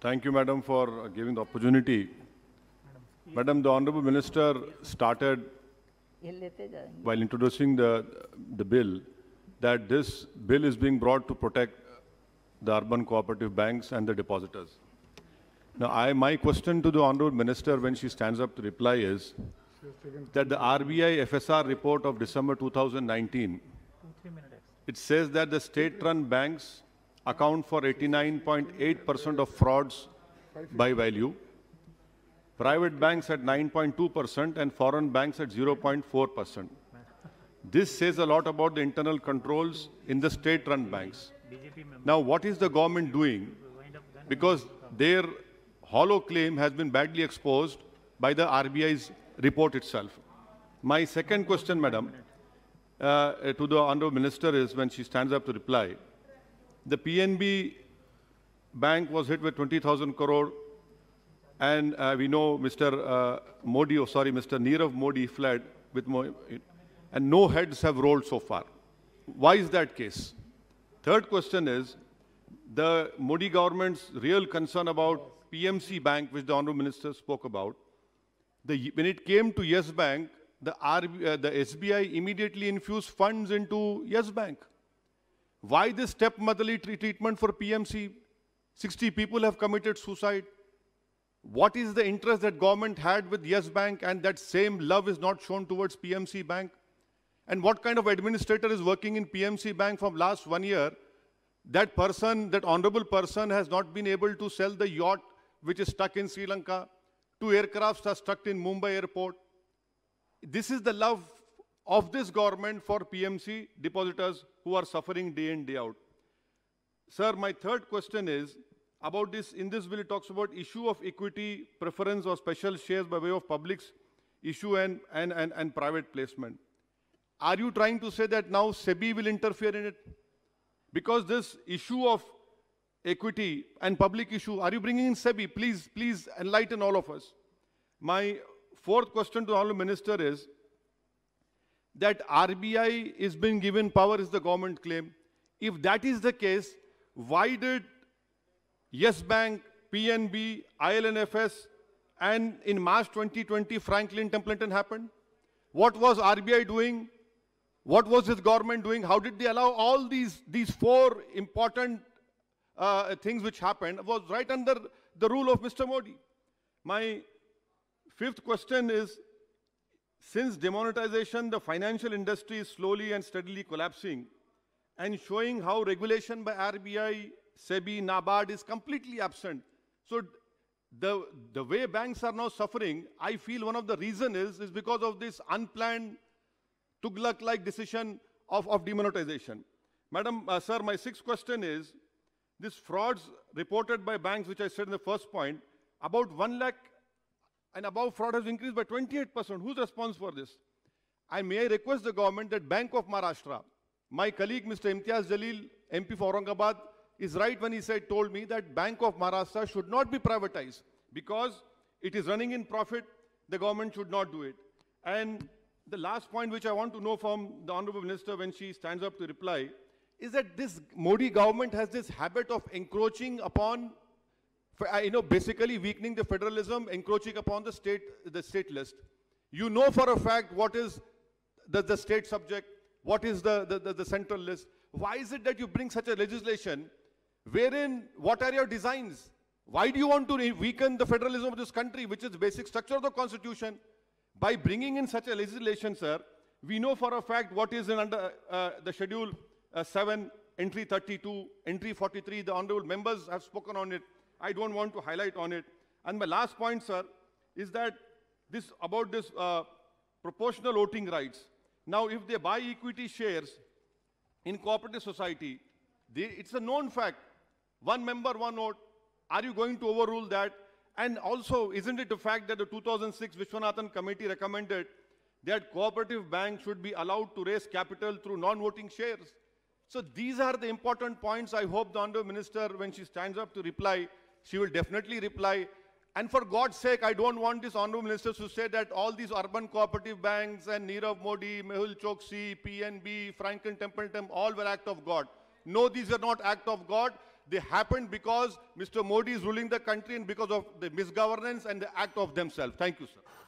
Thank you, Madam, for giving the opportunity. Madam, the Honorable Minister started while introducing the bill that this bill is being brought to protect the urban cooperative banks and the depositors. Now, my question to the Honorable Minister when she stands up to reply is that the RBI FSR report of December 2019, it says that the state-run banks account for 89.8% of frauds by value, private banks at 9.2% and foreign banks at 0.4%. This says a lot about the internal controls in the state-run banks. Now, what is the government doing? Because their hollow claim has been badly exposed by the RBI's report itself. My second question, Madam, to the Honorable Minister is when she stands up to reply, the PNB bank was hit with 20,000 crore and we know Mr. Nirav Modi fled with and no heads have rolled so far. Why is that case? Third question is, the Modi government's real concern about PMC Bank, which the Honorable Minister spoke about, when it came to Yes Bank, the SBI immediately infused funds into Yes Bank. Why this stepmotherly treatment for PMC? 60 people have committed suicide. What is the interest that government had with Yes Bank and that same love is not shown towards PMC Bank? And what kind of administrator is working in PMC Bank from last 1 year? That person, that honorable person has not been able to sell the yacht which is stuck in Sri Lanka. 2 aircrafts are stuck in Mumbai airport. This is the love of this government for PMC depositors who are suffering day in, day out. Sir, my third question is about this. In this bill, it talks about issue of equity, preference or special shares by way of public's issue and private placement. Are you trying to say that now SEBI will interfere in it? Because this issue of equity and public issue, are you bringing in SEBI? Please enlighten all of us. My fourth question to the Honorable Minister is that RBI is being given power is the government claim. If that is the case, why did Yes Bank, PNB, IL&FS, and in March 2020, Franklin Templeton happened? What was RBI doing? What was his government doing? How did they allow all these four important things which happened was right under the rule of Mr. Modi? My fifth question is, since demonetization, the financial industry is slowly and steadily collapsing and showing how regulation by RBI, SEBI, NABARD is completely absent. So the way banks are now suffering, I feel one of the reasons is because of this unplanned Tughlaq-like decision of demonetization. Madam, sir, my sixth question is, this frauds reported by banks, which I said in the first point, about 1 lakh and above fraud has increased by 28%. Who's responsible for this? And may I request the government that Bank of Maharashtra, my colleague Mr. Imtiaz Jalil, MP for Aurangabad, is right when he told me that Bank of Maharashtra should not be privatized because it is running in profit, the government should not do it. And the last point which I want to know from the Honorable Minister when she stands up to reply is that this Modi government has this habit of encroaching upon, basically weakening the federalism, encroaching upon the state list. You know for a fact what is the state subject, what is the central list. Why is it that you bring such a legislation wherein, what are your designs? Why do you want to weaken the federalism of this country, which is the basic structure of the constitution? By bringing in such a legislation, sir, we know for a fact what is under the Schedule 7, Entry 32, Entry 43. The honorable members have spoken on it. I don't want to highlight on it. And my last point, sir, is that about this proportional voting rights. Now, if they buy equity shares in cooperative society, it's a known fact. 1 member, 1 vote. Are you going to overrule that? And also, isn't it the fact that the 2006 Vishwanathan Committee recommended that cooperative banks should be allowed to raise capital through non-voting shares? So these are the important points. I hope the Honorable Minister, when she stands up to reply, she will definitely reply. And for God's sake, I don't want this Honorable Minister to say that all these urban cooperative banks and Nirav Modi, Mehul Choksi, PNB, Franklin Templeton, all were act of God. No, these are not act of God. They happened because Mr. Modi is ruling the country and because of the misgovernance and the act of themselves. Thank you, sir.